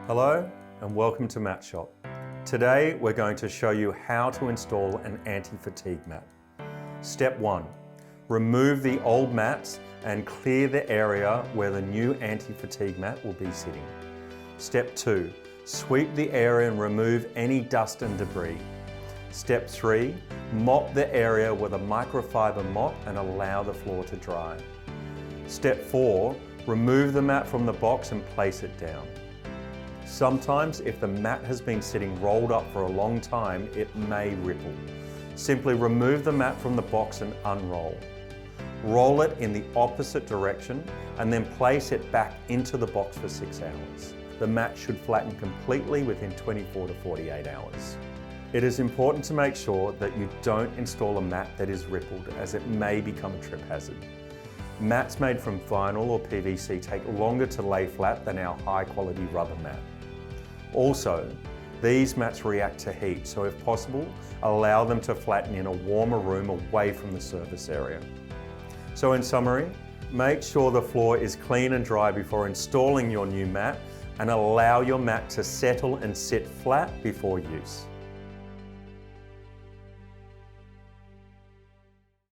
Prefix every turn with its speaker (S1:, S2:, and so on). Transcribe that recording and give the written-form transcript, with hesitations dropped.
S1: Hello and welcome to Mat Shop. Today we're going to show you how to install an anti-fatigue mat. Step 1. Remove the old mats and clear the area where the new anti-fatigue mat will be sitting. Step 2. Sweep the area and remove any dust and debris. Step 3. Mop the area with a microfiber mop and allow the floor to dry. Step 4. Remove the mat from the box and place it down. Sometimes, if the mat has been sitting rolled up for a long time, it may ripple. Simply remove the mat from the box and unroll. Roll it in the opposite direction and then place it back into the box for 6 hours. The mat should flatten completely within 24 to 48 hours. It is important to make sure that you don't install a mat that is rippled, as it may become a trip hazard. Mats made from vinyl or PVC take longer to lay flat than our high quality rubber mat. Also, these mats react to heat, so if possible, allow them to flatten in a warmer room away from the service area. So in summary, make sure the floor is clean and dry before installing your new mat and allow your mat to settle and sit flat before use.